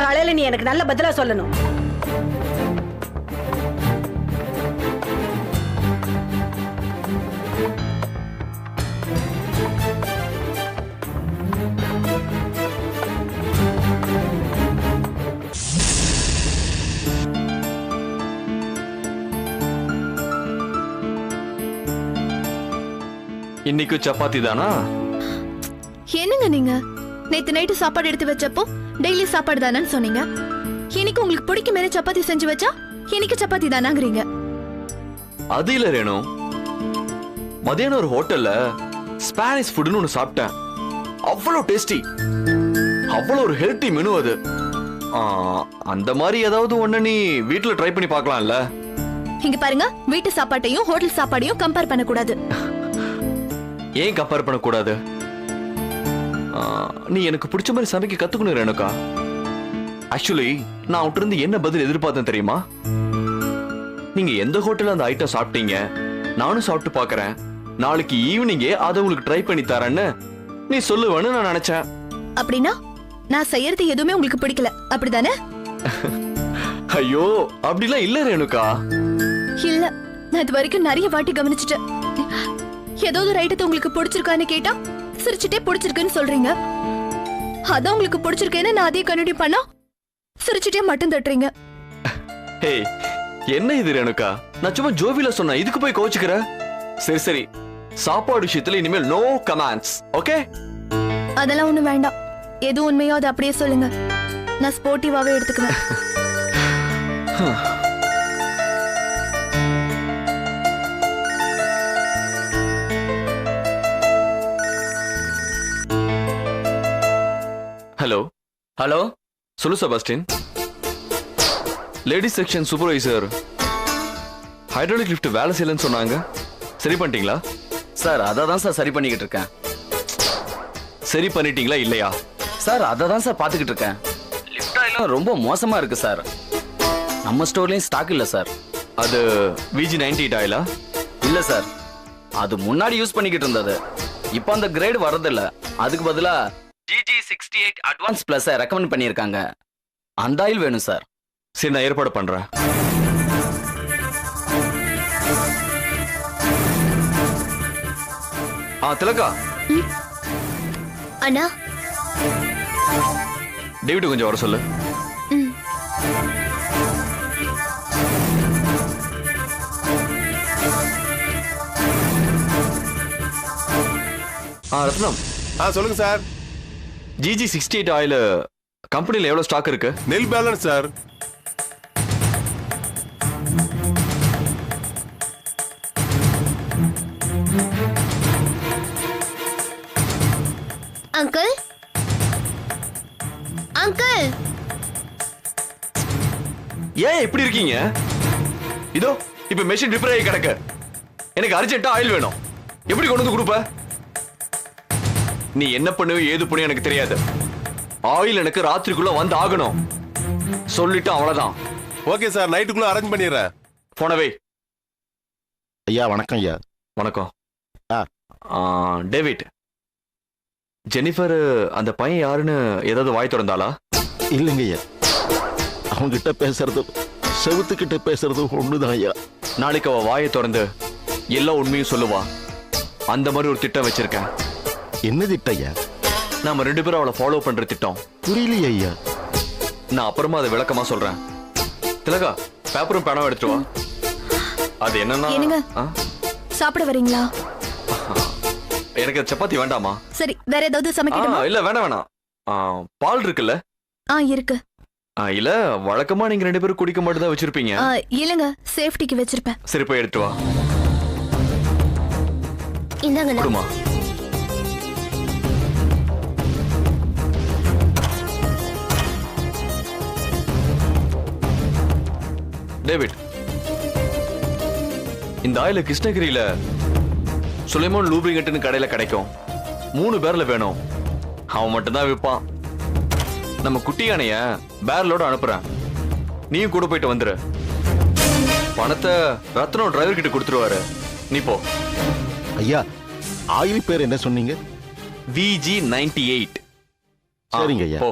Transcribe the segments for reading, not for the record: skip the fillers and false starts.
காலையில நீ எனக்கு நல்ல பதிலா சொல்லணும். இன்னைக்கு சப்பாத்தி தானா? என்னங்க நீங்க நேத்து நைட்டு சாப்பாடு எடுத்து வச்சப்போ டெய்லி சாப்பாடு தானேன்னு சொன்னீங்க. இன்னைக்கு உங்களுக்கு பிடிக்குமே சப்பாத்தி செஞ்சு வச்சா இன்னைக்கு சப்பாத்தி தானாங்கிறீங்க. அது இல்ல ரேணு, மதியானம் ஒரு ஹோட்டல்ல ஸ்பானிஷ் ஃபுட்னு ஒன்னு சாப்பிட்டேன். அவ்வளவு டேஸ்டி, அவ்வளவு ஒரு ஹெல்த்தி மெனு அது. அந்த மாதிரி ஏதாவது ஒண்ணு நீ வீட்டுல ட்ரை பண்ணி பார்க்கலாம்ல? இங்க பாருங்க, வீட்டு சாப்பாட்டையும் ஹோட்டல் சாப்பாடையும் கம்பேர் பண்ண கூடாது. ஏன் கம்பேர் பண்ண கூடாது? நீ எனக்கு பிடிச்ச மாதிரி சமைக்க கத்துக்கணும் ரேணுகா. ஆக்சுவலி நான் அவட்ட இருந்து என்ன பதில் எதிர்பார்த்தேன் தெரியுமா? நீங்க எந்த ஹோட்டல்ல அந்த ஐட்டம் சாப்பிட்டீங்க, நானும் சாப்பிட்டு பாக்குறேன், நாளைக்கு ஈவினிங்கே அதை உங்களுக்கு ட்ரை பண்ணி தரேன்னு நீ சொல்லுவேன்னு நான் நினைச்சேன். அப்படின்னா நான் செய்யறது எதுவுமே உங்களுக்கு பிடிக்கல அப்படிதானே? ஐயோ அப்படிலாம் இல்ல ரேணுகா. இல்ல, நான் இது வரைக்கும் நிறைய வாட்டி கவனிச்சுட்டேன். ஏதாவது ஒரு ஐட்டத்தை உங்களுக்கு பிடிச்சிருக்கான்னு கேட்டா சிரிச்சுட்டே பிடிச்சிருக்குன்னு சொல்றீங்க. அதான் உங்களுக்கு பிடிச்சிருக்கேன்னு நான் அதே கண்டினியூ பண்ணா சிரிச்சுட்டே மட்டும் தட்டுறீங்க. ஹே, என்ன இது ரேணுகா? நான் சும்மா ஜோவில சொன்னேன், இதுக்கு போய் கோச்சுக்கிற? சரி சரி, சாப்பாடு விஷயத்துல இனிமேல் நோ கமெண்ட்ஸ், ஓகே? அதெல்லாம் ஒண்ணு வேண்டாம். எது உண்மையோ அதை அப்படியே சொல்லுங்க, நான் ஸ்போர்ட்டிவாவே எடுத்துக்குவேன். ஹலோ ஹலோ, சொல்லு Sebastian. Ladies section supervisor hydraulic lift வேலை செய்யலன்னு சொன்னாங்க, சரி பண்ணிட்டீங்களா? சார் அதை தான் சார் சரி பண்ணிக்கிட்டு இருக்கேன். சரி பண்ணிட்டீங்களா இல்லையா? சார் அதை தான் சார் பார்த்துக்கிட்டு இருக்கேன். லிஃப்ட் ஆயிலும் ரொம்ப மோசமா இருக்கு சார். நம்ம ஸ்டோர்லயும் ஸ்டாக் இல்ல சார். அது VG98 ஆயிலா? இல்ல சார், அது முன்னாடி யூஸ் பண்ணிக்கிட்டு இருந்தது. இப்போ அந்த கிரேட் வரதில்ல. அதுக்கு பதிலா GG68 அட்வான்ஸ் பிளஸ் ரெக்கமெண்ட் பண்ணியிருக்காங்க. அந்த ஆயில் வேணும் சார். சரி, நான் ஏற்பாடு பண்றேன். திலகா. அண்ணா, டேவிட் கொஞ்சம் வர சொல்லு. ரத்னம். சொல்லுங்க சார். GG68 ஆயில் கம்பெனில எவ்வளவு ஸ்டாக் இருக்கு? நெல் பேலன்ஸ் சார். அங்கிள் அங்கிள், ஏன் இப்படி இருக்கீங்க? இதோ இப்ப மெஷின் ரிப்பேர் ஆகி கிடக்கு, எனக்கு அர்ஜென்ட்டா ஆயில் வேணும். எப்படி கொண்டு வந்து கொடுப்ப? நீ என்ன பண்ணுவ ஏது பண்ணுவ எனக்கு தெரியாது. ஆயில் எனக்கு ராத்திரிக்குள்ள வந்து ஆகணும். சொல்லிட்டு அவ்வளவுதான். ஓகே சார், நைட்டுக்குள்ள அரேஞ்ச் பண்ணிடுறேன். போனவே. ஐயா வணக்கம். ஐயா வணக்கம். டேவிட், ஜெனிஃபர் அந்த பையன் யாருன்னு ஏதாவது வாய் திறந்தாளா? இல்லைங்க ஐயா, அவங்கிட்ட பேசுறதும் செவுத்துக்கிட்ட பேசுறதும் ஒண்ணுதான் ஐயா. நாளைக்கு அவ வாயை திறந்து எல்லா உண்மையும் சொல்லுவா. அந்த மாதிரி ஒரு திட்டம் வச்சிருக்கேன். என்ன திட்டம் ஐயா? நாம 2 பேரும் அவளை ஃபாலோ பண்ற திட்டம். புரியலையே ஐயா. நான் அப்புறமா அதை விளக்கமா சொல்றேன். திலகா, பேப்பரும் பேனாவும் எடுத்துட்டு வா. அது என்னன்னா, சாப்பிட வரீங்களா? எனக்கு சப்பாத்தி வேண்டாமா? சரி, வேற ஏதாவது சமைக்கணுமா? இல்ல வேண்டாம் வேணாம். பால் இருக்குல்ல? இருக்கு. இல்ல வழக்கமா நீங்க 2 பேரும் குடிக்க மட்டும் தான் வச்சிருப்பீங்க. இல்லங்க, சேஃப்டிக்கு வச்சிருப்பேன். சரி, போய் எடுத்து வா. இந்தாங்க. குடுமா. டேவிட், இந்த ஆயில கிருஷ்ணகிரியில சுலைமான் லூப்ரிகன்ட்னு கடையில கிடைக்கும். 3 பேர்ல வேணும். அவன் மட்டும் தான் விற்பான். நம்ம குட்டி யானைய பேரலோட அனுப்புறேன். நீயும் கூட போயிட்டு வந்துரு. பணத்தை ரத்னம் டிரைவர் கிட்ட கொடுத்துருவாரு. நீ போ. ஐயா, ஆயில் பேர் என்ன சொன்னீங்க? VG98. சரிங்க ஐயா. போ.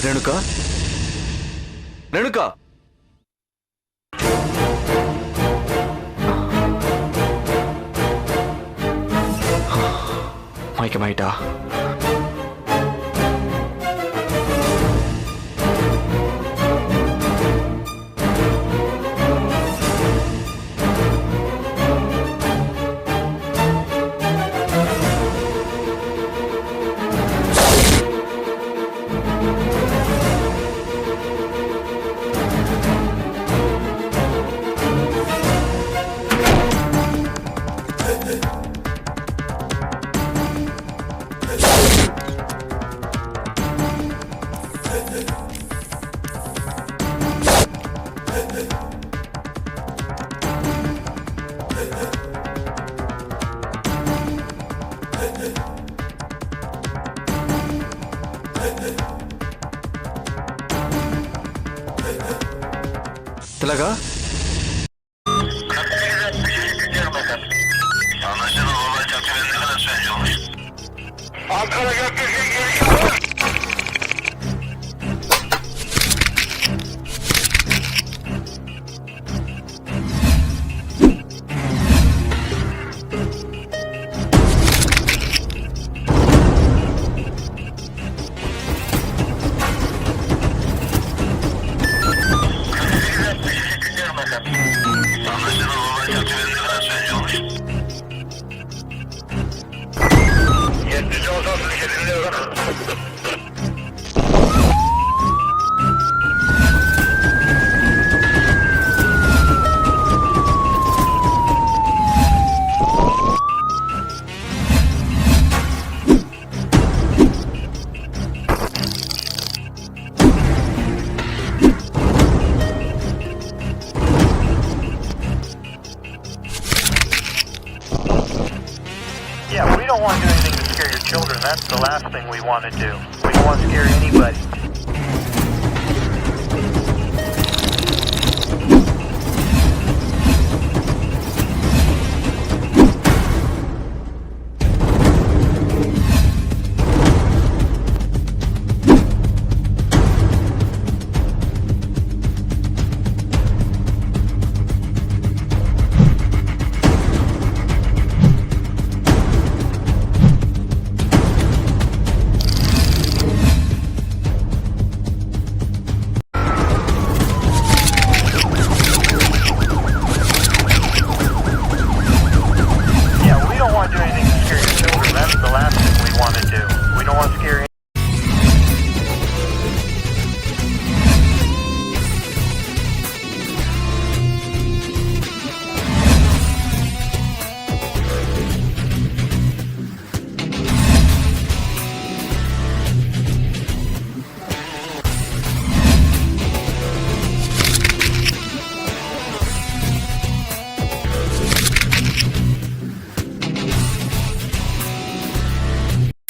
ரேணுகா ரேணுகா மயக்கமாயிட்டா? திலகா Yeah, we don't want to do anything to scare your children. That's the last thing we want to do. We don't want to scare anybody.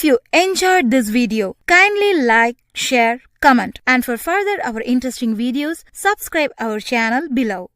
If you enjoyed this video, kindly like, share, comment, and for further our interesting videos, subscribe our channel below.